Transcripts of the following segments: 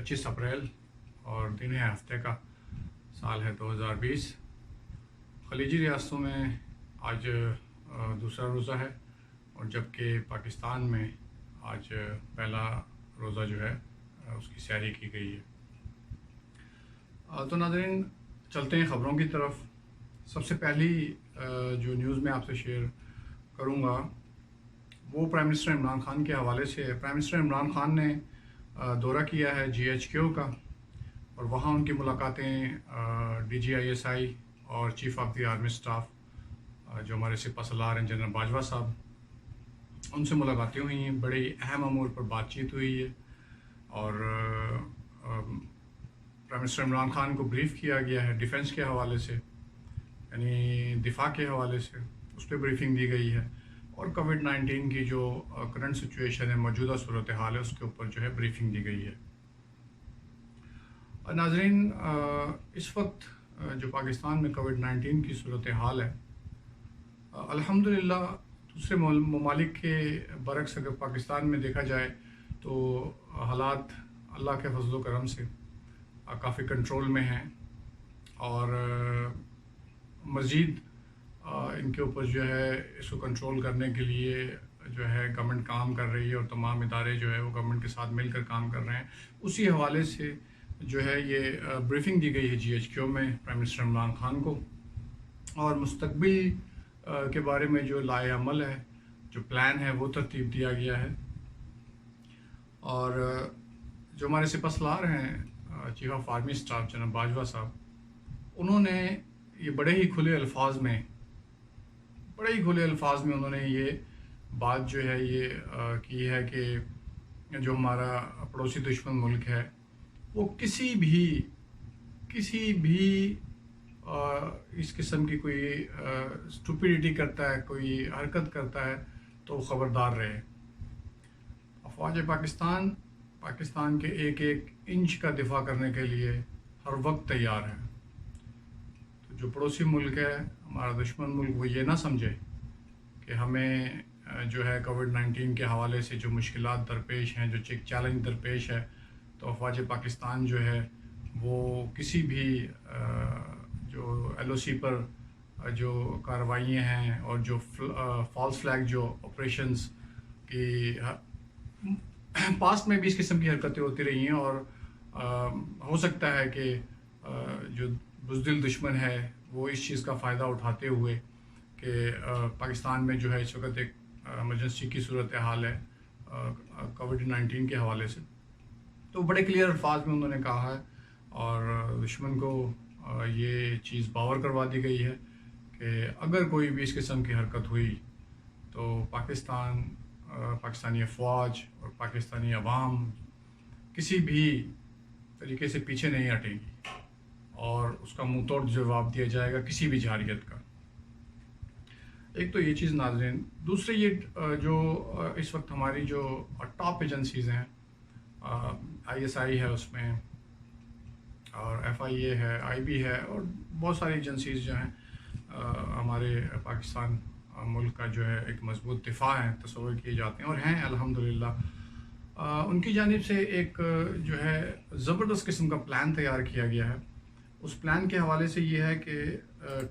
25 April اور دن ہے ہفتے کا، سال ہے 2020۔ خلیجی ریاستوں میں آج دوسرا روزہ ہے، اور جبکہ پاکستان میں آج پہلا روزہ جو ہے اس کی سحری کی گئی ہے۔ تو ناظرین، چلتے ہیں خبروں کی طرف۔ سب سے پہلی جو نیوز میں آپ سے شیئر کروں گا وہ پرائم منسٹر عمران خان کے حوالے سے ہے۔ پرائم منسٹر عمران خان نے دورہ کیا ہے GHQ کا، اور وہاں ان کی ملاقاتیں DGISI اور chief of the army staff جو ہمارے سپہ سالار ہیں جنرل باجوہ صاحب، ان سے ملاقاتیں ہوئی ہیں۔ بڑے اہم امور پر بات چیت ہوئی ہے، اور پرائم منسٹر عمران خان کو بریف کیا گیا ہے ڈیفنس کے حوالے سے، یعنی دفاع کے حوالے سے اس پہ بریفنگ دی گئی ہے، اور کووڈ-19 کی جو کرنٹ سچویشن ہے، موجودہ صورتحال ہے، اس کے اوپر جو ہے بریفنگ دی گئی ہے۔ ناظرین، اس وقت جو پاکستان میں کووڈ-19 کی صورتحال ہے، الحمدللہ دوسرے ممالک کے برعکس اگر پاکستان میں دیکھا جائے تو حالات اللہ کے فضل و کرم سے کافی کنٹرول میں ہیں، اور مزید ان کے اوپر جو ہے اس کو کنٹرول کرنے کے لیے جو ہے گورنمنٹ کام کر رہی ہے، اور تمام ادارے جو ہے وہ گورنمنٹ کے ساتھ مل کر کام کر رہے ہیں۔ اسی حوالے سے جو ہے یہ بریفنگ دی گئی ہے GHQ میں پرائم منسٹر عمران خان کو، اور مستقبل کے بارے میں جو لائحہ عمل ہے، جو پلان ہے، وہ ترتیب دیا گیا ہے۔ اور جو ہمارے سپہ سالار ہیں chief of army staff general Bajwa صاحب، انہوں نے یہ بڑے ہی کھلے الفاظ میں انہوں نے یہ بات جو ہے یہ کی ہے کہ جو ہمارا پڑوسی دشمن ملک ہے وہ کسی بھی اس قسم کی کوئی اسٹوپیڈیٹی کرتا ہے، کوئی حرکت کرتا ہے تو خبردار رہے۔ افواج پاکستان کے ایک انچ کا دفاع کرنے کے لیے ہر وقت تیار ہے۔ تو جو پڑوسی ملک ہے، ہمارا دشمن ملک، وہ یہ نہ سمجھے کہ ہمیں جو ہے کووڈ-19 کے حوالے سے جو مشکلات درپیش ہیں، جو چیلنج درپیش ہے، تو افواج پاکستان جو ہے وہ کسی بھی جو LOC پر جو کارروائیاں ہیں اور جو فالس فلیگ جو آپریشنز کی پاسٹ میں بھی اس قسم کی حرکتیں ہوتی رہی ہیں، اور ہو سکتا ہے کہ جو بزدل دشمن ہے وہ اس چیز کا فائدہ اٹھاتے ہوئے کہ پاکستان میں جو ہے اس وقت ایک ایمرجنسی کی صورتحال ہے کووڈ-19 کے حوالے سے، تو بڑے کلیئر الفاظ میں انہوں نے کہا ہے، اور دشمن کو یہ چیز باور کروا دی گئی ہے کہ اگر کوئی بھی اس قسم کی حرکت ہوئی تو پاکستانی افواج اور پاکستانی عوام کسی بھی طریقے سے پیچھے نہیں ہٹیں گی، اور اس کا منہ توڑ جواب دیا جائے گا کسی بھی جارحیت کا۔ ایک تو یہ چیز ناظرین۔ دوسرے یہ جو اس وقت ہماری جو ٹاپ ایجنسیز ہیں، ISI ہے اس میں، اور FIA ہے، IB ہے، اور بہت ساری ایجنسیز جو ہیں ہمارے پاکستان ملک کا جو ہے ایک مضبوط دفاع ہیں تصور کیے جاتے ہیں، اور ہیں الحمدللہ۔ ان کی جانب سے ایک جو ہے زبردست قسم کا پلان تیار کیا گیا ہے۔ اس پلان کے حوالے سے یہ ہے کہ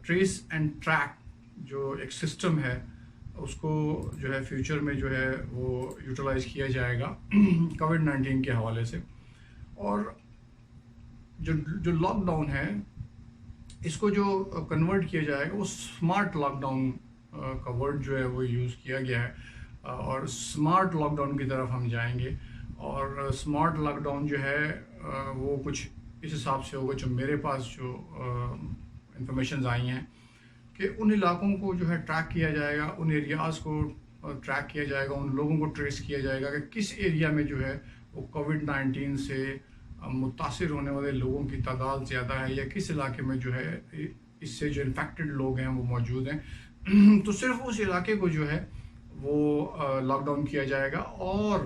ٹریس اینڈ ٹریک جو ایک سسٹم ہے، اس کو جو ہے فیوچر میں جو ہے وہ یوٹیلائز کیا جائے گا کووڈ-19 کے حوالے سے، اور جو لاک ڈاؤن ہے اس کو جو کنورٹ کیا جائے گا وہ اسمارٹ لاک ڈاؤن کا ورڈ جو ہے وہ یوز کیا گیا ہے، اور اسمارٹ لاک ڈاؤن کی طرف ہم جائیں گے۔ اور اسمارٹ لاک ڈاؤن جو ہے وہ کچھ اس حساب سے ہوگا، جو میرے پاس جو انفارمیشنز آئی ہیں کہ ان علاقوں کو جو ہے ٹریک کیا جائے گا، ان ایریاز کو ٹریک کیا جائے گا، ان لوگوں کو ٹریس کیا جائے گا کہ کس ایریا میں جو ہے وہ کووڈ-19 سے متاثر ہونے والے لوگوں کی تعداد زیادہ ہے، یا کس علاقے میں جو ہے اس سے جو انفیکٹڈ لوگ ہیں وہ موجود ہیں، تو صرف اس علاقے کو جو ہے وہ لاک ڈاؤن کیا جائے گا۔ اور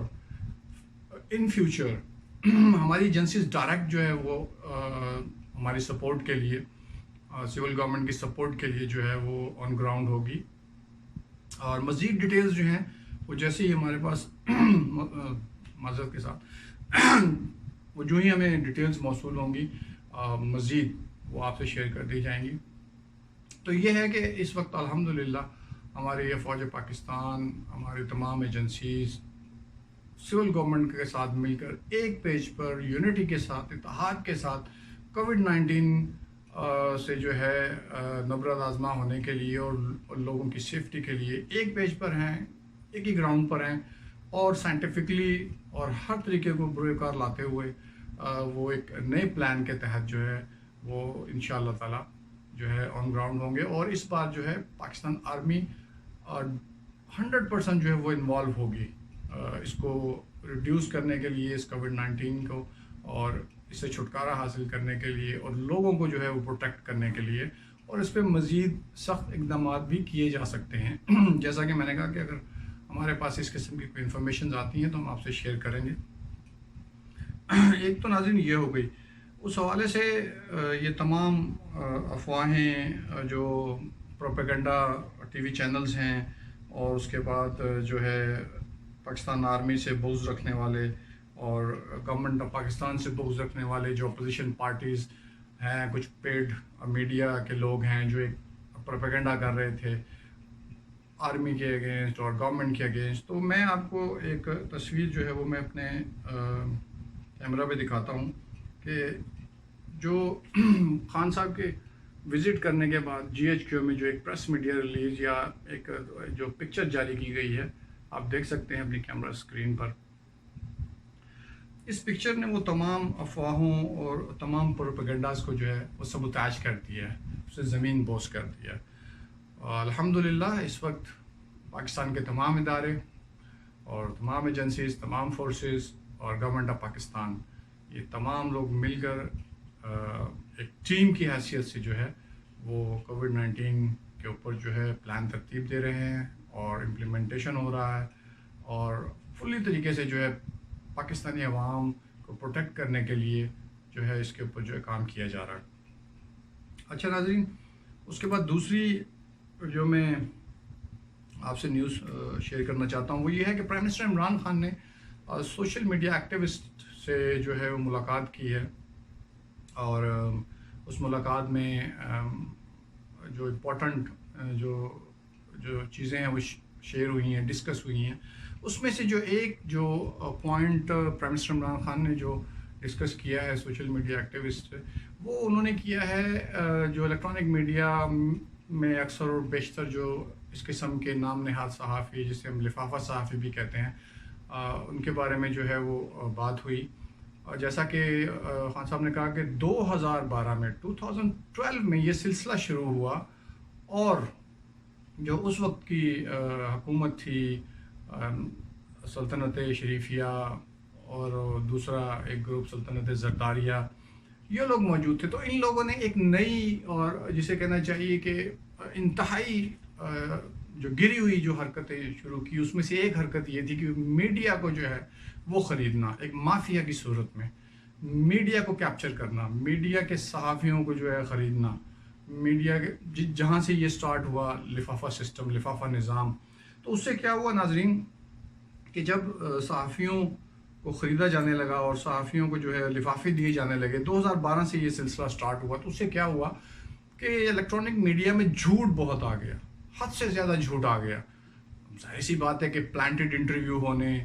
ان فیوچر ہماری ایجنسیز ڈائریکٹ جو ہے وہ ہماری سپورٹ کے لیے، سول گورنمنٹ کی سپورٹ کے لیے جو ہے وہ آن گراؤنڈ ہوگی، اور مزید ڈیٹیلز جو ہیں وہ جیسے ہی ہمارے پاس معذرت کے ساتھ وہ جو ہی ہمیں ڈیٹیلز موصول ہوں گی مزید وہ آپ سے شیئر کر دی جائیں گی. تو یہ ہے کہ اس وقت الحمدللہ ہمارے یہ فوج پاکستان، ہماری تمام ایجنسیز سول گورنمنٹ کے ساتھ مل کر ایک پیج پر یونٹی کے ساتھ، اتحاد کے ساتھ کووڈ-19 سے جو ہے نبرد آزما ہونے کے لیے اور لوگوں کی سیفٹی کے لیے ایک پیج پر ہیں، ایک ہی گراؤنڈ پر ہیں، اور سائنٹیفکلی اور ہر طریقے کو بروئے کار لاتے ہوئے وہ ایک نئے پلان کے تحت جو ہے وہ انشاءاللہ تعالی جو ہے آن گراؤنڈ ہوں گے. اور اس بار جو ہے پاکستان آرمی 100% جو ہے وہ انوالو ہوگی اس کو ریڈیوس کرنے کے لیے، اس کووڈ-19 کو، اور اس سے چھٹکارا حاصل کرنے کے لیے، اور لوگوں کو جو ہے وہ پروٹیکٹ کرنے کے لیے. اور اس پہ مزید سخت اقدامات بھی کیے جا سکتے ہیں. جیسا کہ میں نے کہا کہ اگر ہمارے پاس اس قسم کی کوئی انفارمیشنز آتی ہیں تو ہم آپ سے شیئر کریں گے. ایک تو ناظرین یہ ہو گئی، اس حوالے سے یہ تمام افواہیں جو پروپیگنڈا ٹی وی چینلز ہیں، اور اس کے بعد جو ہے پاکستان آرمی سے بغض رکھنے والے اور گورنمنٹ آف پاکستان سے بغض رکھنے والے جو اپوزیشن پارٹیز ہیں، کچھ پیڈ میڈیا کے لوگ ہیں جو ایک پروپیگنڈا کر رہے تھے آرمی کے اگینسٹ اور گورنمنٹ کے اگینسٹ. تو میں آپ کو ایک تصویر جو ہے وہ میں اپنے کیمرہ پہ دکھاتا ہوں کہ جو خان صاحب کے وزٹ کرنے کے بعد جی ایچ کیو میں جو ایک پریس میڈیا ریلیز یا ایک جو پکچر جاری کی گئی ہے، آپ دیکھ سکتے ہیں اپنی کیمرہ اسکرین پر. اس پکچر نے وہ تمام افواہوں اور تمام پروپیگنڈاز کو جو ہے وہ سبوتاج کر دیا ہے، اسے زمین بوس کر دیا. الحمدللہ اس وقت پاکستان کے تمام ادارے اور تمام ایجنسیز، تمام فورسز اور گورنمنٹ آف پاکستان، یہ تمام لوگ مل کر ایک ٹیم کی حیثیت سے جو ہے وہ کووڈ-19 کے اوپر جو ہے پلان ترتیب دے رہے ہیں اور امپلیمنٹیشن ہو رہا ہے، اور فلی طریقے سے جو ہے پاکستانی عوام کو پروٹیکٹ کرنے کے لیے جو ہے اس کے اوپر جو ہے کام کیا جا رہا ہے. اچھا ناظرین، اس کے بعد دوسری جو میں آپ سے نیوز شیئر کرنا چاہتا ہوں وہ یہ ہے کہ پرائم منسٹر عمران خان نے سوشل میڈیا ایکٹیوسٹ سے جو ہے وہ ملاقات کی ہے، اور اس ملاقات میں جو امپورٹنٹ جو چیزیں ہیں وہ شیئر ہوئی ہیں، ڈسکس ہوئی ہیں. اس میں سے جو ایک جو point prime minister Imran Khan نے جو ڈسکس کیا ہے سوشل میڈیا ایکٹیوسٹ سے، وہ انہوں نے کیا ہے جو الیکٹرانک میڈیا میں اکثر اور بیشتر جو اس قسم کے نام نہاد صحافی، جسے ہم لفافہ صحافی بھی کہتے ہیں، ان کے بارے میں جو ہے وہ بات ہوئی. اور جیسا کہ خان صاحب نے کہا کہ 2012 میں 2012 میں یہ سلسلہ شروع ہوا، اور جو اس وقت کی حکومت تھی سلطنت شریفیہ اور دوسرا ایک گروپ سلطنت زرداریہ، یہ لوگ موجود تھے. تو ان لوگوں نے ایک نئی اور جسے کہنا چاہیے کہ انتہائی جو گری ہوئی جو حرکتیں شروع کی، اس میں سے ایک حرکت یہ تھی کہ میڈیا کو جو ہے وہ خریدنا، ایک مافیا کی صورت میں میڈیا کو کیپچر کرنا، میڈیا کے صحافیوں کو جو ہے خریدنا. میڈیا کے جہاں سے یہ سٹارٹ ہوا لفافہ سسٹم، لفافہ نظام. تو اس سے کیا ہوا ناظرین کہ جب صحافیوں کو خریدا جانے لگا اور صحافیوں کو جو ہے لفافے دیے جانے لگے، 2012 سے یہ سلسلہ سٹارٹ ہوا، تو اس سے کیا ہوا کہ الیکٹرانک میڈیا میں جھوٹ بہت آ گیا، حد سے زیادہ جھوٹ آ گیا. ظاہر سی بات ہے کہ پلانٹڈ انٹرویو ہونے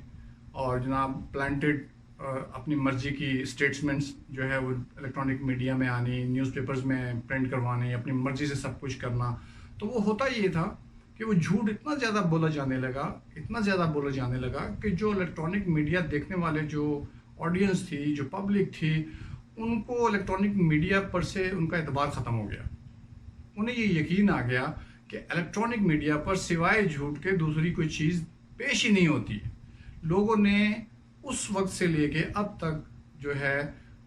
اور جناب پلانٹڈ اپنی مرضی کی اسٹیٹمنٹس جو ہے وہ الیکٹرانک میڈیا میں آنی، نیوز پیپرز میں پرنٹ کروانے، اپنی مرضی سے سب کچھ کرنا. تو وہ ہوتا یہ تھا کہ وہ جھوٹ اتنا زیادہ بولا جانے لگا کہ جو الیکٹرانک میڈیا دیکھنے والے جو آڈینس تھی، جو پبلک تھی، ان کو الیکٹرانک میڈیا پر سے ان کا اعتبار ختم ہو گیا. انہیں یہ یقین آ گیا کہ الیکٹرانک میڈیا پر سوائے جھوٹ کے دوسری کوئی چیز پیش ہی نہیں ہوتی. لوگوں نے اس وقت سے لے کے اب تک جو ہے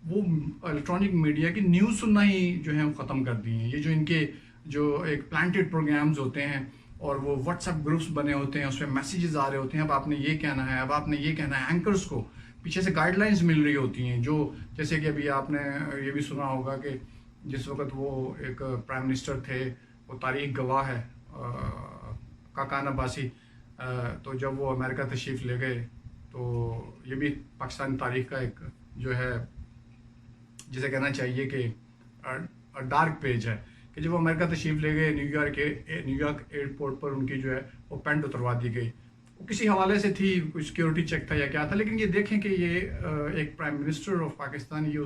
وہ الیکٹرانک میڈیا کی نیوز سننا ہی جو ہے ختم کر دی ہیں. یہ جو ان کے جو ایک پلانٹڈ پروگرامز ہوتے ہیں اور وہ واٹس ایپ گروپس بنے ہوتے ہیں، اس میں میسیجز آ رہے ہوتے ہیں، اب آپ نے یہ کہنا ہے، اب آپ نے یہ کہنا ہے. اینکرز کو پیچھے سے گائیڈ لائنز مل رہی ہوتی ہیں، جو جیسے کہ ابھی آپ نے یہ بھی سنا ہوگا کہ جس وقت وہ ایک پرائم منسٹر تھے، وہ تاریخ گواہ ہے کاکان عباسی، تو جب وہ امریکہ تشریف لے گئے تو یہ بھی پاکستانی تاریخ کا ایک جو ہے جسے کہنا چاہیے کہ ڈارک پیج ہے کہ جب وہ امریکہ تشریف لے گئے نیو یارک ایئرپورٹ پر ان کی جو ہے وہ پینٹ اتروا دی گئی. وہ کسی حوالے سے تھی, کوئی سیکیورٹی چیک تھا یا کیا تھا, لیکن یہ دیکھیں کہ یہ ایک پرائم منسٹر آف پاکستان, یہ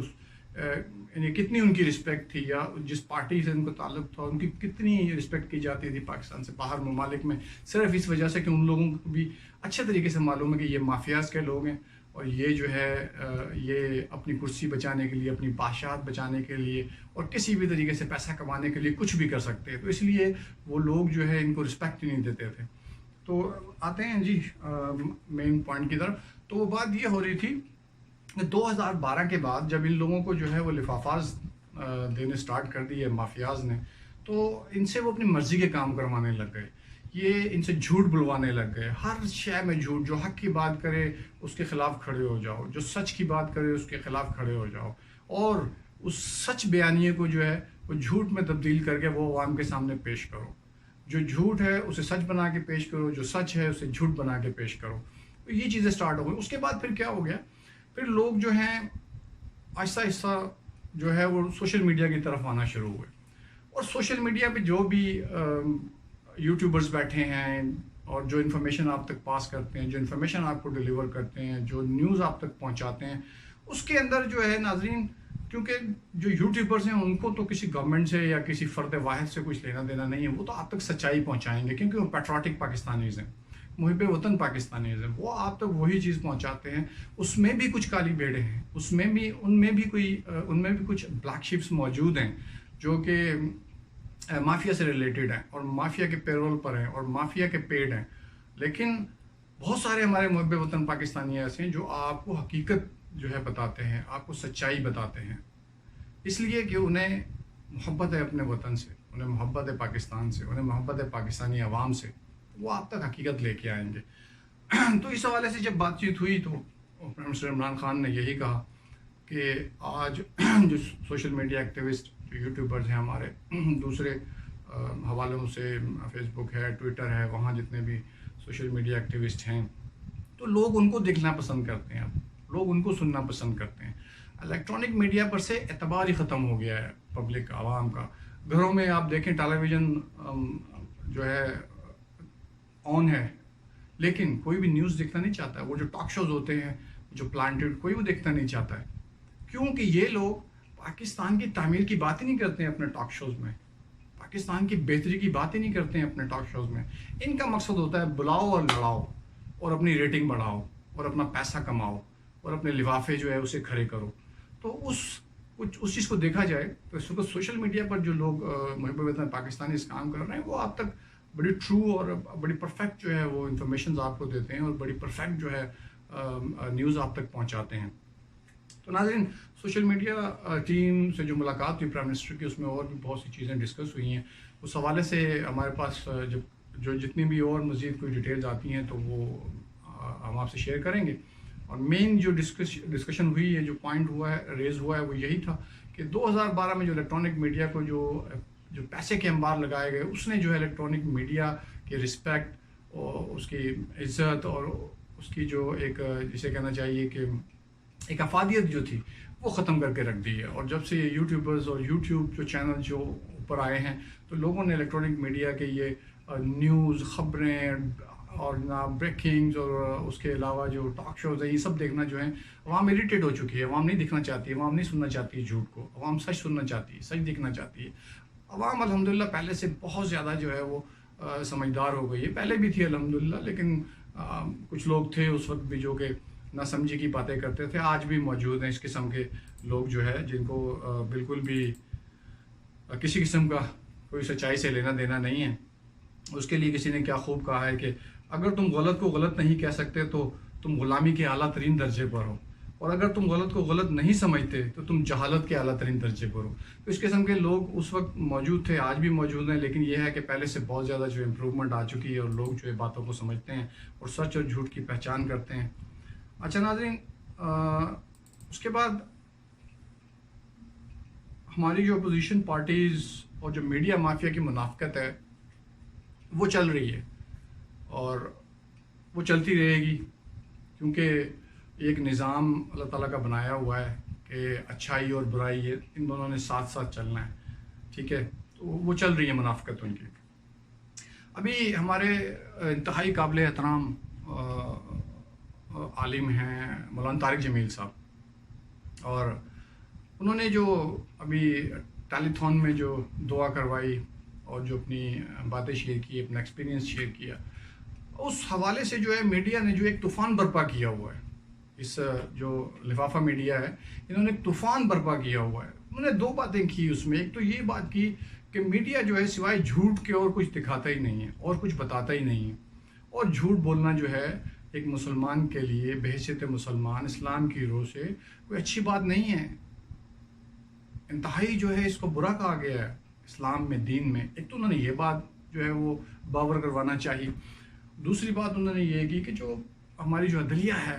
یعنی کتنی ان کی رسپیکٹ تھی, یا جس پارٹی سے ان کو تعلق تھا ان کی کتنی رسپیکٹ کی جاتی تھی پاکستان سے باہر ممالک میں, صرف اس وجہ سے کہ ان لوگوں کو بھی اچھے طریقے سے معلوم ہے کہ یہ مافیاز کے لوگ ہیں اور یہ جو ہے یہ اپنی کرسی بچانے کے لیے, اپنی بادشاہت بچانے کے لیے اور کسی بھی طریقے سے پیسہ کمانے کے لیے کچھ بھی کر سکتے ہیں. تو اس لیے وہ لوگ جو ہے ان کو رسپیکٹ نہیں دیتے تھے. تو آتے ہیں جی مین پوائنٹ کی طرف. تو وہ بات یہ ہو رہی تھی 2012 کے بعد جب ان لوگوں کو جو ہے وہ لفافاز دینے سٹارٹ کر دیے مافیاز نے, تو ان سے وہ اپنی مرضی کے کام کروانے لگ گئے. یہ ان سے جھوٹ بلوانے لگ گئے, ہر شے میں جھوٹ. جو حق کی بات کرے اس کے خلاف کھڑے ہو جاؤ, جو سچ کی بات کرے اس کے خلاف کھڑے ہو جاؤ, اور اس سچ بیانیے کو جو ہے وہ جھوٹ میں تبدیل کر کے وہ عوام کے سامنے پیش کرو. جو جھوٹ ہے اسے سچ بنا کے پیش کرو, جو سچ ہے اسے جھوٹ بنا کے پیش کرو. تو یہ چیزیں سٹارٹ ہو گئی. اس کے بعد پھر کیا ہو گیا, پھر لوگ جو ہیں آہستہ آہستہ جو ہے وہ سوشل میڈیا کی طرف آنا شروع ہوئے. اور سوشل میڈیا پہ جو بھی یوٹیوبرز بیٹھے ہیں اور جو انفارمیشن آپ تک پاس کرتے ہیں, جو انفارمیشن آپ کو ڈیلیور کرتے ہیں, جو نیوز آپ تک پہنچاتے ہیں, اس کے اندر جو ہے ناظرین, کیونکہ جو یوٹیوبرز ہیں ان کو تو کسی گورنمنٹ سے یا کسی فرد واحد سے کچھ لینا دینا نہیں ہے, وہ تو آپ تک سچائی پہنچائیں گے کیونکہ وہ پیٹریوٹک پاکستانیز ہیں, محب وطن پاکستانیز ہیں. وہ آپ تک وہی چیز پہنچاتے ہیں. اس میں بھی کچھ کالی بیڑے ہیں, ان میں بھی کچھ بلیک شیپس موجود ہیں جو کہ مافیا سے ریلیٹڈ ہیں اور مافیا کے پیرول پر ہیں اور مافیا کے پیڈ ہیں. لیکن بہت سارے ہمارے محب وطن پاکستانی ایسے ہیں جو آپ کو حقیقت جو ہے بتاتے ہیں, آپ کو سچائی بتاتے ہیں, اس لیے کہ انہیں محبت ہے اپنے وطن سے, انہیں محبت ہے پاکستان سے, انہیں محبت ہے پاکستانی عوام سے. وہ آپ تک حقیقت لے کے آئیں گے. تو اس حوالے سے جب بات چیت ہوئی تو پرائم منسٹر عمران خان نے یہی کہا کہ آج جو سوشل میڈیا ایکٹیوسٹ جو یوٹیوبرز ہیں ہمارے, دوسرے حوالوں سے فیس بک ہے, ٹویٹر ہے, وہاں جتنے بھی سوشل میڈیا ایکٹیوسٹ ہیں, تو لوگ ان کو دیکھنا پسند کرتے ہیں, لوگ ان کو سننا پسند کرتے ہیں. الیکٹرانک میڈیا پر سے اعتبار ہی ختم ہو گیا ہے پبلک عوام کا. گھروں میں آپ دیکھیں ٹیلی ویژن جو ہے آن ہے, لیکن کوئی بھی نیوز دیکھنا نہیں چاہتا ہے. وہ جو ٹاک شوز ہوتے ہیں جو پلانٹڈ, کوئی وہ دیکھنا نہیں چاہتا ہے, کیونکہ یہ لوگ پاکستان کی تعمیر کی بات ہی نہیں کرتے ہیں اپنے ٹاک شوز میں, پاکستان کی بہتری کی بات ہی نہیں کرتے ہیں اپنے ٹاک شوز میں. ان کا مقصد ہوتا ہے بلاؤ اور لڑاؤ اور اپنی ریٹنگ بڑھاؤ اور اپنا پیسہ کماؤ اور اپنے لفافے جو ہے اسے کھڑے کرو. تو اس چیز کو دیکھا جائے تو اس وقت سوشل میڈیا پر جو لوگ محب وطن پاکستانی اس کام کر رہے ہیں, وہ آپ تک بڑی ٹرو اور بڑی پرفیکٹ جو ہے وہ انفارمیشنز آپ کو دیتے ہیں اور بڑی پرفیکٹ جو ہے نیوز آپ تک پہنچاتے ہیں. تو ناظرین, سوشل میڈیا ٹیم سے جو ملاقات ہوئی پرائم منسٹر کی, اس میں اور بھی بہت سی چیزیں ڈسکس ہوئی ہیں. اس حوالے سے ہمارے پاس جو جتنی بھی اور مزید کوئی ڈیٹیلز آتی ہیں تو وہ ہم آپ سے شیئر کریں گے. اور مین جو ڈسکشن ہوئی ہے, جو پوائنٹ ریز ہوا ہے, وہ یہی تھا کہ 2012 میں جو الیکٹرانک میڈیا کو جو پیسے کے انبار لگائے گئے, اس نے جو ہے الیکٹرانک میڈیا کی رسپیکٹ اور اس کی عزت اور اس کی جو ایک جسے کہنا چاہیے کہ ایک افادیت جو تھی وہ ختم کر کے رکھ دی ہے. اور جب سے یہ یوٹیوبرز اور یوٹیوب جو چینل جو اوپر آئے ہیں, تو لوگوں نے الیکٹرانک میڈیا کے یہ نیوز, خبریں اور جناب بریکنگز اور اس کے علاوہ جو ٹاک شوز ہیں, یہ سب دیکھنا جو ہے عوام اریٹیٹ ہو چکی ہے. عوام نہیں دیکھنا چاہتی ہے, عوام نہیں سننا چاہتی ہے جھوٹ کو, عوام سچ سننا چاہتی ہے, سچ دیکھنا چاہتی ہے. عوام الحمدللہ پہلے سے بہت زیادہ جو ہے وہ سمجھدار ہو گئی ہے. پہلے بھی تھی الحمدللہ, لیکن کچھ لوگ تھے اس وقت بھی جو کہ نہ سمجھی کی باتیں کرتے تھے. آج بھی موجود ہیں اس قسم کے لوگ جو ہے جن کو بالکل بھی کسی قسم کا کوئی سچائی سے لینا دینا نہیں ہے. اس کے لیے کسی نے کیا خوب کہا ہے کہ اگر تم غلط کو غلط نہیں کہہ سکتے تو تم غلامی کے اعلیٰ ترین درجے پر ہو, اور اگر تم غلط کو غلط نہیں سمجھتے تو تم جہالت کے اعلیٰ ترین درجے پر ہو. تو اس قسم کے لوگ اس وقت موجود تھے, آج بھی موجود ہیں, لیکن یہ ہے کہ پہلے سے بہت زیادہ جو امپرومنٹ آ چکی ہے اور لوگ جو ہے باتوں کو سمجھتے ہیں اور سچ اور جھوٹ کی پہچان کرتے ہیں. اچھا ناظرین, اس کے بعد ہماری جو اپوزیشن پارٹیز اور جو میڈیا مافیا کی منافقت ہے وہ چل رہی ہے اور وہ چلتی رہے گی, کیونکہ ایک نظام اللہ تعالیٰ کا بنایا ہوا ہے کہ اچھائی اور برائی یہ ان دونوں نے ساتھ ساتھ چلنا ہے، ٹھیک ہے، تو وہ چل رہی ہے منافقت ان کی۔ ابھی ہمارے انتہائی قابل احترام عالم ہیں مولانا طارق جمیل صاحب، اور انہوں نے جو ابھی ٹیلی تھون میں جو دعا کروائی اور جو اپنی باتیں شیئر کی، اپنا ایکسپیرینس شیئر کیا، اس حوالے سے جو ہے میڈیا نے جو ایک طوفان برپا کیا ہوا ہے، اس جو لفافہ میڈیا ہے انہوں نے ایک طوفان برپا کیا ہوا ہے۔ انہوں نے دو باتیں کی اس میں، ایک تو یہ بات کی کہ میڈیا جو ہے سوائے جھوٹ کے اور کچھ دکھاتا ہی نہیں ہے اور کچھ بتاتا ہی نہیں ہے، اور جھوٹ بولنا جو ہے ایک مسلمان کے لیے بحیثیت مسلمان اسلام کی روح سے کوئی اچھی بات نہیں ہے، انتہائی جو ہے اس کو برا کہا گیا ہے اسلام میں، دین میں۔ ایک تو انہوں نے یہ بات جو ہے وہ باور کروانا چاہیے۔ دوسری بات انہوں نے یہ کی کہ جو ہماری جو عدلیہ ہے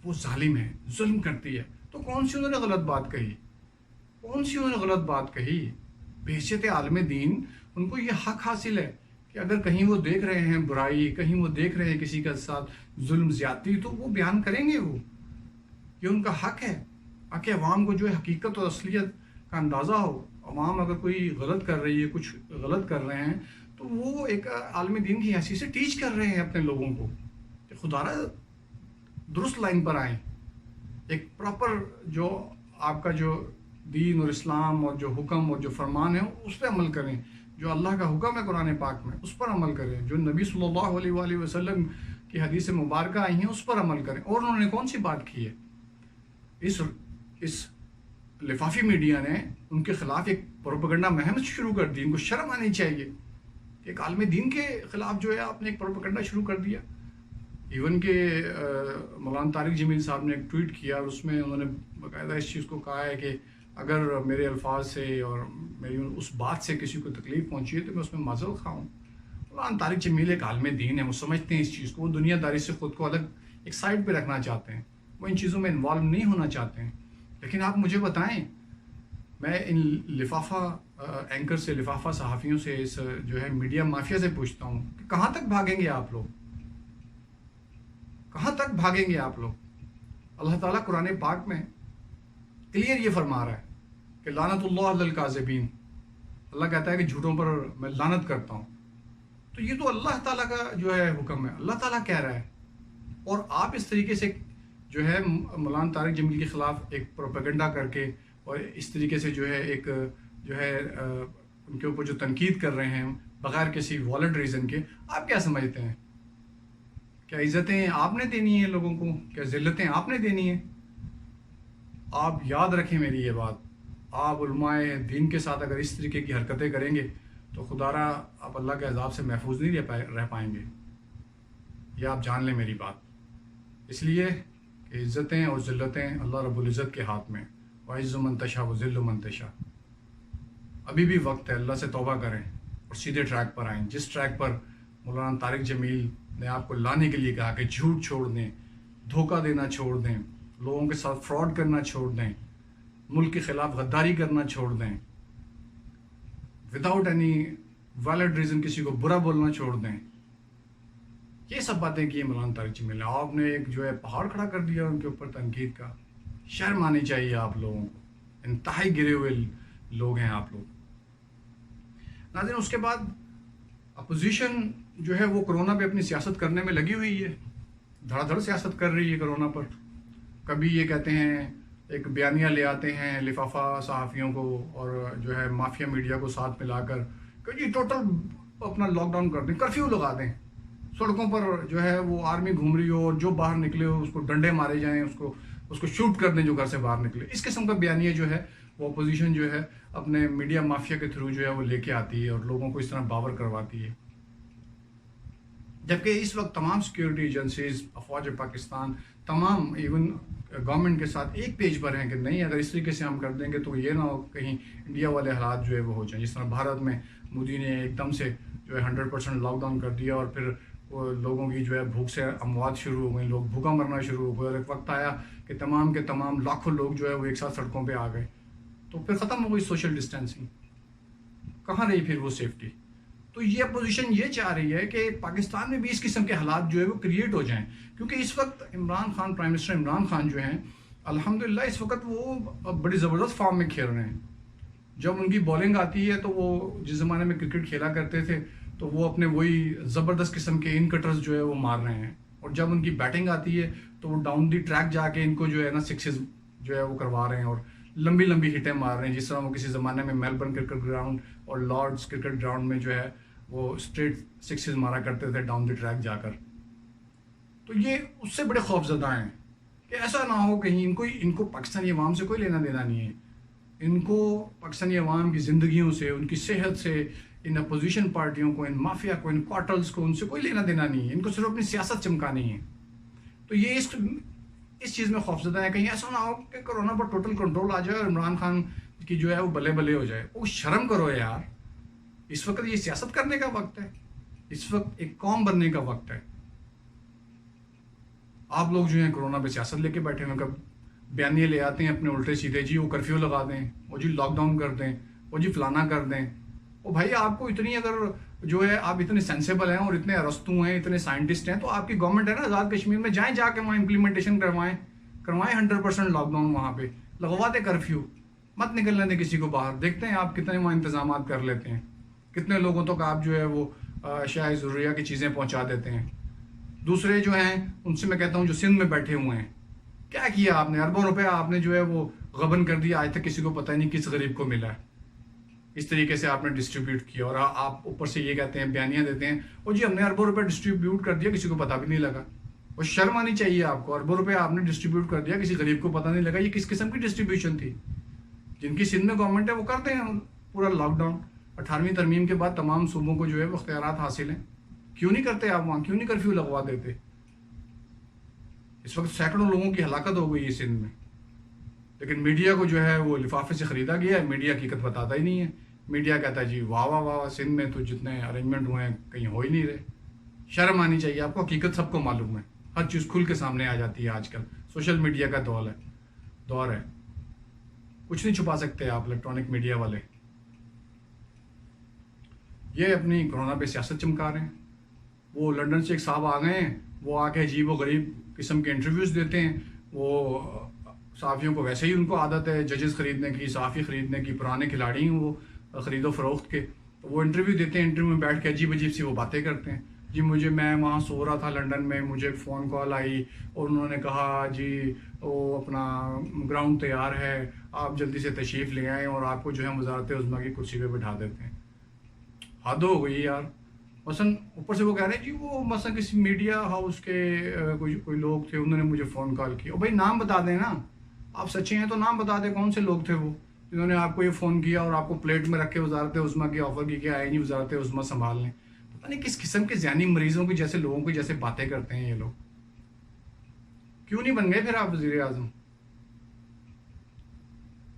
وہ ظالم ہے، ظلم کرتی ہے، تو کون سی انہوں نے غلط بات کہی؟ کون سی انہوں نے غلط بات کہی؟ بحیثیت عالم دین ان کو یہ حق حاصل ہے کہ اگر کہیں وہ دیکھ رہے ہیں برائی، کہیں وہ دیکھ رہے ہیں کسی کے ساتھ ظلم زیادتی، تو وہ بیان کریں گے، وہ یہ ان کا حق ہے، تاکہ عوام کو جو ہے حقیقت اور اصلیت کا اندازہ ہو۔ عوام اگر کوئی غلط کر رہی ہے، کچھ غلط کر رہے ہیں، تو وہ ایک عالم دین کی حیثیت سے ٹیچ کر رہے ہیں اپنے لوگوں کو کہ خدا را درست لائن پر آئیں، ایک پراپر جو آپ کا جو دین اور اسلام اور جو حکم اور جو فرمان ہے اس پہ عمل کریں، جو اللہ کا حکم ہے قرآن پاک میں اس پر عمل کریں، جو نبی صلی اللہ علیہ وآلہ وسلم کی حدیث مبارکہ آئی ہیں اس پر عمل کریں۔ اور انہوں نے کون سی بات کی ہے؟ اس لفافی میڈیا نے ان کے خلاف ایک پروپیگنڈا مہم شروع کر دی۔ ان کو شرم آنی چاہیے کہ ایک عالم دین کے خلاف جو ہے آپ نے ایک پروپیگنڈا شروع کر دیا۔ ایون کہ مولانا طارق جمیل صاحب نے ایک ٹویٹ کیا اور اس میں انہوں نے باقاعدہ اس چیز کو کہا ہے کہ اگر میرے الفاظ سے اور میری اس بات سے کسی کو تکلیف پہنچی ہے تو میں اس میں معذرت خواہ ہوں۔ مولانا طارق جمیل ایک عالم دین ہے، وہ سمجھتے ہیں اس چیز کو، وہ دنیا داری سے خود کو الگ ایک سائڈ پہ رکھنا چاہتے ہیں، وہ ان چیزوں میں انوالو نہیں ہونا چاہتے ہیں۔ لیکن آپ مجھے بتائیں، میں ان لفافہ اینکر سے، لفافہ صحافیوں سے، اس جو ہے میڈیا مافیا سے پوچھتا ہوں کہ کہاں تک بھاگیں گے آپ لوگ؟ کہاں تک بھاگیں گے آپ لوگ؟ اللہ تعالیٰ قرآن پاک میں کلیئر یہ فرما رہا ہے کہ لعنت اللہ علی الکاذبین، اللہ کہتا ہے کہ جھوٹوں پر میں لعنت کرتا ہوں۔ تو یہ تو اللہ تعالیٰ کا جو ہے حکم ہے، اللہ تعالیٰ کہہ رہا ہے، اور آپ اس طریقے سے جو ہے مولانا طارق جمیل کے خلاف ایک پروپیگنڈا کر کے اور اس طریقے سے جو ہے ایک جو ہے ان کے اوپر جو تنقید کر رہے ہیں بغیر کسی والیڈ ریزن کے، آپ کیا سمجھتے ہیں؟ کیا عزتیں آپ نے دینی ہیں لوگوں کو؟ کیا ذلتیں آپ نے دینی ہیں؟ آپ یاد رکھیں میری یہ بات، آپ علماء دین کے ساتھ اگر اس طریقے کی حرکتیں کریں گے تو خدا را آپ اللہ کے عذاب سے محفوظ نہیں رہ پائیں گے، یہ آپ جان لیں میری بات۔ اس لیے کہ عزتیں اور ذلتیں اللہ رب العزت کے ہاتھ میں، وَعِزُّ مَن تَشَاءُ وَذِلُّ مَن تَشَاءُ۔ ابھی بھی وقت ہے، اللہ سے توبہ کریں اور سیدھے ٹریک پر آئیں، جس ٹریک پر مولانا طارق جمیل نے آپ کو لانے کے لیے کہا کہ جھوٹ چھوڑ دیں، دھوکہ دینا چھوڑ دیں، لوگوں کے ساتھ فراڈ کرنا چھوڑ دیں، ملک کے خلاف غداری کرنا چھوڑ دیں، وداؤٹ اینی ویلڈ ریزن کسی کو برا بولنا چھوڑ دیں۔ یہ سب باتیں کی مولانا طارق جمیل نے، آپ نے ایک جو ہے پہاڑ کھڑا کر دیا ان کے اوپر تنقید کا۔ شرم آنی چاہیے آپ لوگوں کو، انتہائی گرے ہوئے لوگ ہیں آپ لوگ۔ ناظرین، اس کے بعد اپوزیشن جو ہے وہ کرونا پہ اپنی سیاست کرنے میں لگی ہوئی ہے، دھڑا دھڑ سیاست کر رہی ہے کرونا پر۔ کبھی یہ کہتے ہیں، ایک بیانیہ لے آتے ہیں لفافہ صحافیوں کو اور جو ہے مافیا میڈیا کو ساتھ ملا کر کہ جی ٹوٹل اپنا لاک ڈاؤن کر دیں، کرفیو لگا دیں، سڑکوں پر جو ہے وہ آرمی گھوم رہی ہو اور جو باہر نکلے ہو اس کو ڈنڈے مارے جائیں، اس کو شوٹ کر دیں جو گھر سے باہر نکلے۔ اس قسم کا بیانیہ جو ہے وہ اپوزیشن جو ہے اپنے میڈیا مافیا کے تھرو جو ہے وہ لے کے آتی ہے اور لوگوں کو اس طرح باور کرواتی ہے، جبکہ اس وقت تمام سیکیورٹی ایجنسیز، افواج پاکستان، تمام ایون گورنمنٹ کے ساتھ ایک پیج پر ہیں کہ نہیں، اگر اس طریقے سے ہم کر دیں گے تو یہ نہ ہو کہیں انڈیا والے حالات جو ہے وہ ہو جائیں، جس طرح بھارت میں مودی نے ایک دم سے جو ہے 100% لاک ڈاؤن کر دیا اور پھر وہ لوگوں کی جو ہے بھوک سے اموات شروع ہو گئی، لوگ بھوکا مرنا شروع ہو گئے، اور ایک وقت آیا کہ تمام کے تمام لاکھوں لوگ جو ہے وہ ایک ساتھ سڑکوں پہ آ گئے، تو پھر ختم ہو گئی سوشل ڈسٹینسنگ، کہاں رہی پھر وہ سیفٹی؟ تو یہ اپوزیشن یہ چاہ رہی ہے کہ پاکستان میں بھی اس قسم کے حالات جو ہے وہ کریٹ ہو جائیں، کیونکہ اس وقت عمران خان، پرائم منسٹر عمران خان جو ہیں الحمدللہ اس وقت وہ بڑی زبردست فارم میں کھیل رہے ہیں. جب ان کی بولنگ آتی ہے تو وہ جس زمانے میں کرکٹ کھیلا کرتے تھے تو وہ اپنے وہی زبردست قسم کے ان کٹرز جو ہے وہ مار رہے ہیں، اور جب ان کی بیٹنگ آتی ہے تو وہ ڈاؤن دی ٹریک جا کے ان کو جو ہے نا سکسز جو ہے وہ کروا رہے ہیں اور لمبی لمبی ہٹیں مار رہے ہیں، جس طرح وہ کسی زمانے میں میلبرن کرکٹ گراؤنڈ اور لارڈس کرکٹ گراؤنڈ میں جو ہے وہ اسٹریٹ سکسز مارا کرتے تھے ڈاؤن دی ٹریک جا کر. تو یہ اس سے بڑے خوف زدہ ہیں کہ ایسا نہ ہو کہیں ان کو پاکستانی عوام سے کوئی لینا دینا نہیں ہے، ان کو پاکستانی عوام کی زندگیوں سے، ان کی صحت سے، ان اپوزیشن پارٹیوں کو، ان مافیا کو، ان کوارٹلز کو، ان سے کوئی لینا دینا نہیں ہے، ان کو صرف اپنی سیاست چمکانی ہے. تو یہ اس چیز میں خوفزدہ ہے کہیں ایسا نہ ہو کہ کرونا پر ٹوٹل کنٹرول آ جائے اور عمران خان کی جو ہے وہ بلے بلے ہو جائے. وہ شرم کرو یار، اس وقت یہ سیاست کرنے کا وقت ہے، اس وقت ایک قوم بننے کا وقت ہے. آپ لوگ جو ہیں کرونا پہ سیاست لے کے بیٹھے ہوئے، کب بیانیے لے آتے ہیں اپنے الٹے سیدھے، جی وہ کرفیو لگا دیں، وہ جی لاک ڈاؤن کر دیں، وہ جی فلانا کر دیں. وہ بھائی آپ کو اتنی اگر جو ہے آپ اتنے سینسیبل ہیں اور اتنے ارستو ہیں، اتنے سائنٹسٹ ہیں، تو آپ کی گورنمنٹ ہے نا آزاد کشمیر میں، جائیں جا کے وہاں امپلیمنٹیشن کروائیں 100% لاک ڈاؤن، وہاں پہ لگوا دیں کرفیو، مت نکلنے دیں کسی کو باہر. دیکھتے ہیں آپ کتنے وہاں انتظامات کر لیتے ہیں، کتنے لوگوں تک آپ جو ہے وہ اشیاء ضروریہ کی چیزیں پہنچا دیتے ہیں. دوسرے جو ہیں ان سے میں کہتا ہوں جو سندھ میں بیٹھے ہوئے ہیں، کیا کیا آپ نے؟ اربوں روپے آپ نے جو ہے وہ غبن کر دیا، آج تک کسی کو پتہ نہیں کس غریب کو ملا ہے. اس طریقے سے آپ نے ڈسٹریبیوٹ کیا اور آپ اوپر سے یہ کہتے ہیں، بیانیاں دیتے ہیں اور جی ہم نے اربوں روپے ڈسٹریبیوٹ کر دیا، کسی کو پتہ بھی نہیں لگا. اور شرم آنی چاہیے آپ کو، اربوں روپے آپ نے ڈسٹریبیوٹ کر دیا، کسی غریب کو پتہ نہیں لگا. یہ کس قسم کی ڈسٹریبیوشن تھی؟ جن کی سندھ میں گورنمنٹ ہے وہ کرتے ہیں پورا لاک ڈاؤن. 18ویں ترمیم کے بعد تمام صوبوں کو جو ہے وہ اختیارات حاصل ہیں، کیوں نہیں کرتے آپ وہاں؟ کیوں نہیں کرفیو لگوا دیتے؟ اس وقت سینکڑوں لوگوں کی ہلاکت ہو گئی ہے سندھ میں، لیکن میڈیا کو جو ہے وہ لفافے سے خریدا گیا ہے. میڈیا حقیقت بتاتا ہی نہیں ہے. میڈیا کہتا ہے جی واہ واہ واہ سندھ میں تو جتنے ارینجمنٹ ہوئے ہیں کہیں ہو ہی نہیں رہے. شرم آنی چاہیے آپ کو. حقیقت سب کو معلوم ہے، ہر چیز کھل کے سامنے آ جاتی ہے. آج کل سوشل میڈیا کا دور ہے، کچھ نہیں چھپا سکتے آپ الیکٹرانک میڈیا والے. یہ اپنی کرونا پہ سیاست چمکا رہے ہیں. وہ لندن سے ایک صاحب آ گئے ہیں، وہ آ کے عجیب و غریب قسم کے انٹرویوز دیتے ہیں. وہ صحافیوں کو ویسے ہی ان کو عادت ہے ججز خریدنے کی، صحافی خریدنے کی، پرانے کھلاڑی ہیں وہ خرید و فروخت کے. وہ انٹرویو دیتے ہیں، انٹرویو میں بیٹھ کے عجیب عجیب سی وہ باتیں کرتے ہیں. جی میں وہاں سو رہا تھا لندن میں، مجھے فون کال آئی اور انہوں نے کہا جی وہ اپنا گراؤنڈ تیار ہے، آپ جلدی سے تشریف لے آئیں اور آپ کو جو ہے وزارت عظمیٰ کی کرسی پہ بٹھا دیتے ہیں. حد ہو گئی یار. مثلاً اوپر سے وہ کہہ رہے ہیں جی وہ مثلاً کسی میڈیا ہاؤس کے کوئی لوگ تھے، انہوں نے مجھے فون کال کیا. اور بھائی نام بتا دیں نا، آپ سچے ہیں تو نام بتا دیں کون سے لوگ تھے وہ جنہوں نے آپ کو یہ فون کیا اور آپ کو پلیٹ میں رکھ کے وزارت عظمیٰ کی آفر کی کہ آئے نہیں وزارت عظمیٰ سنبھال لیں. پتہ نہیں کس قسم کے ذہنی مریضوں کی جیسے لوگوں کی جیسے باتیں کرتے ہیں یہ لوگ. کیوں نہیں بن گئے پھر آپ وزیر اعظم؟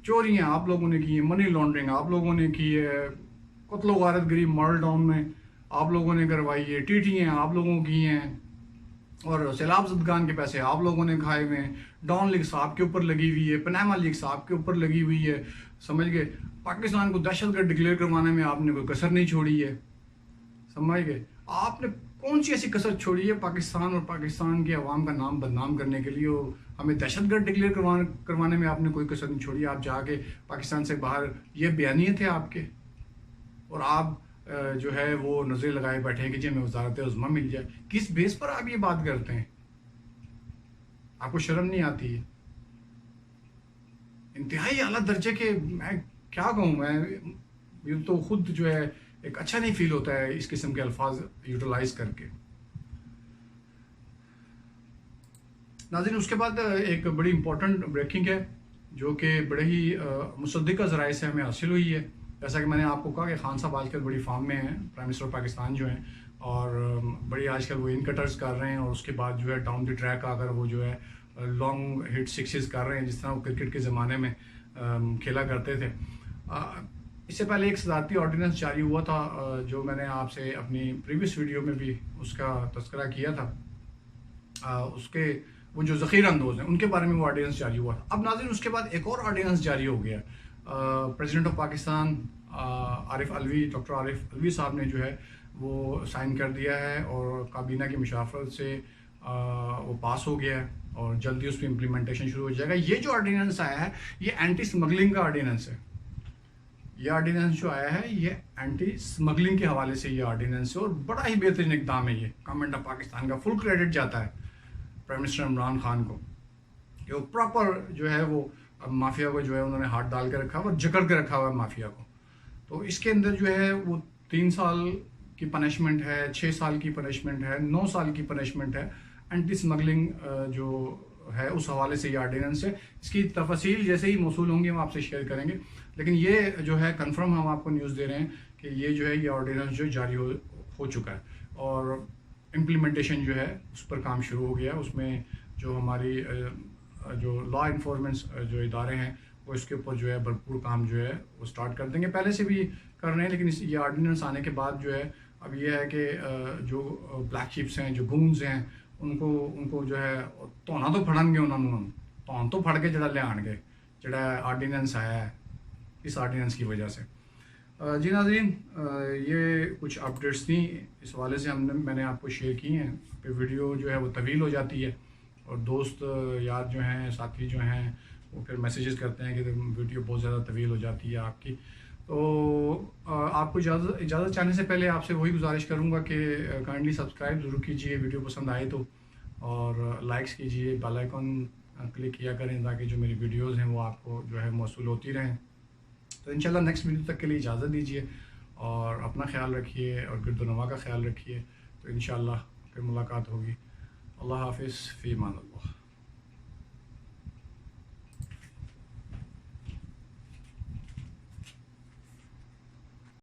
چوریاں آپ لوگوں نے کی ہیں، منی لانڈرنگ آپ لوگوں نے کی ہے، قتل و غارت گری ماڈل ٹاؤن میں آپ لوگوں نے کروائی ہے، ٹیٹیاں آپ لوگوں کی ہیں، اور سیلاب زدگان کے پیسے آپ لوگوں نے کھائے ہوئے ہیں. ڈان لیگ صاحب کے اوپر لگی ہوئی ہے، پناما لیگ صاحب کے اوپر لگی ہوئی ہے. سمجھ گئے؟ پاکستان کو دہشت گرد ڈکلیئر کروانے میں آپ نے کوئی کسر نہیں چھوڑی ہے. سمجھ گئے؟ آپ نے کون سی ایسی کسر چھوڑی ہے پاکستان اور پاکستان کے عوام کا نام بدنام کرنے کے لیے؟ اور ہمیں دہشت گرد ڈکلیئر کروانے میں آپ نے کوئی کسر نہیں چھوڑی. آپ جا کے پاکستان سے باہر یہ بیانیے تھے آپ کے، اور آپ جو ہے وہ نظریں لگائے بیٹھے ہیں کہ جی ہمیں وزارت عظمیٰ مل جائے. کس بیس پر آپ یہ بات کرتے ہیں؟ آپ کو شرم نہیں آتی ہے؟ انتہائی اعلیٰ درجے کے، میں کیا کہوں، میں تو خود جو ہے ایک اچھا نہیں فیل ہوتا ہے اس قسم کے الفاظ یوٹیلائز کر کے. ناظرین اس کے بعد ایک بڑی امپورٹنٹ بریکنگ ہے جو کہ بڑے ہی مصدقہ ذرائع سے ہمیں حاصل ہوئی ہے. جیسا کہ میں نے آپ کو کہا کہ خان صاحب آج کل بڑی فارم میں ہیں، پرائم منسٹر پاکستان جو ہیں، اور بڑی آج کل وہ ان کٹرز کر رہے ہیں اور اس کے بعد جو ہے ڈاؤن دی ٹریک آ کر وہ جو ہے لانگ ہٹ سکسز کر رہے ہیں جس طرح وہ کرکٹ کے زمانے میں کھیلا کرتے تھے. اس سے پہلے ایک صدارتی آرڈیننس جاری ہوا تھا جو میں نے آپ سے اپنی پریویس ویڈیو میں بھی اس کا تذکرہ کیا تھا. اس کے وہ جو ذخیرہ اندوز ہیں ان کے بارے میں وہ آرڈیننس جاری ہوا تھا. اب ناظرین اس کے بعد ایک اور آرڈیننس جاری ہو گیا. President of Pakistan Arif Alvi, doctor Arif Alvi صاحب نے جو ہے وہ سائن کر دیا ہے اور کابینہ کی مشاورت سے وہ پاس ہو گیا ہے اور جلدی اس پہ امپلیمنٹیشن شروع ہو جائے گا. یہ جو آرڈیننس آیا ہے یہ اینٹی اسمگلنگ کا آرڈیننس ہے. یہ آرڈیننس جو آیا ہے یہ اینٹی اسمگلنگ کے حوالے سے یہ آرڈیننس ہے اور بڑا ہی بہترین اقدام ہے. یہ گورنمنٹ آف پاکستان کا فل کریڈٹ جاتا ہے پرائم منسٹر عمران خان کو کہ وہ پراپر جو ہے وہ مافیا کو جو ہے انہوں نے ہاتھ ڈال کے رکھا ہوا اور جکڑ کے رکھا ہوا ہے مافیا کو. تو اس کے اندر جو ہے وہ 3 سال کی پنشمنٹ ہے، 6 سال کی پنشمنٹ ہے، 9 سال کی پنشمنٹ ہے. اینٹی اسمگلنگ جو ہے اس حوالے سے یہ آرڈیننس ہے. اس کی تفاصیل جیسے ہی موصول ہوں گی ہم آپ سے شیئر کریں گے، لیکن یہ جو ہے کنفرم ہم آپ کو نیوز دے رہے ہیں کہ یہ جو ہے یہ آرڈیننس جو جاری ہو چکا ہے اور امپلیمنٹیشن جو ہے اس پر کام شروع ہو گیا. اس میں جو ہماری جو لا انفورسمنٹ جو ادارے ہیں وہ اس کے اوپر جو ہے بھرپور کام جو ہے وہ سٹارٹ کر دیں گے. پہلے سے بھی کر رہے ہیں لیکن یہ آرڈیننس آنے کے بعد جو ہے اب یہ ہے کہ جو بلیک شیپس ہیں، جو گونز ہیں، ان کو جو ہے تونا تو پھڑن گے انہوں تون تو پھڑ کے جڑا لے آن گے جڑا آرڈیننس آیا ہے اس آرڈیننس کی وجہ سے. جی ناظرین، یہ کچھ اپڈیٹس تھیں اس حوالے سے میں نے آپ کو شیئر کی ہیں. پہ ویڈیو جو ہے وہ طویل ہو جاتی ہے اور دوست یار جو ہیں، ساتھی جو ہیں، وہ پھر میسیجز کرتے ہیں کہ ویڈیو بہت زیادہ طویل ہو جاتی ہے آپ کی. تو آپ کو اجازت چاہنے سے پہلے آپ سے وہی گزارش کروں گا کہ کائنڈلی سبسکرائب ضرور کیجیے ویڈیو پسند آئے تو، اور لائکس کیجیے، بیل آئیکن کلک کیا کریں تاکہ جو میری ویڈیوز ہیں وہ آپ کو جو ہے موصول ہوتی رہیں. تو انشاءاللہ نیکسٹ ویڈیو تک کے لیے اجازت دیجیے اور اپنا خیال رکھیے اور گرد و نواح کا خیال رکھیے. تو انشاءاللہ پھر ملاقات ہوگی. اللہ حافظ، فی امان اللہ.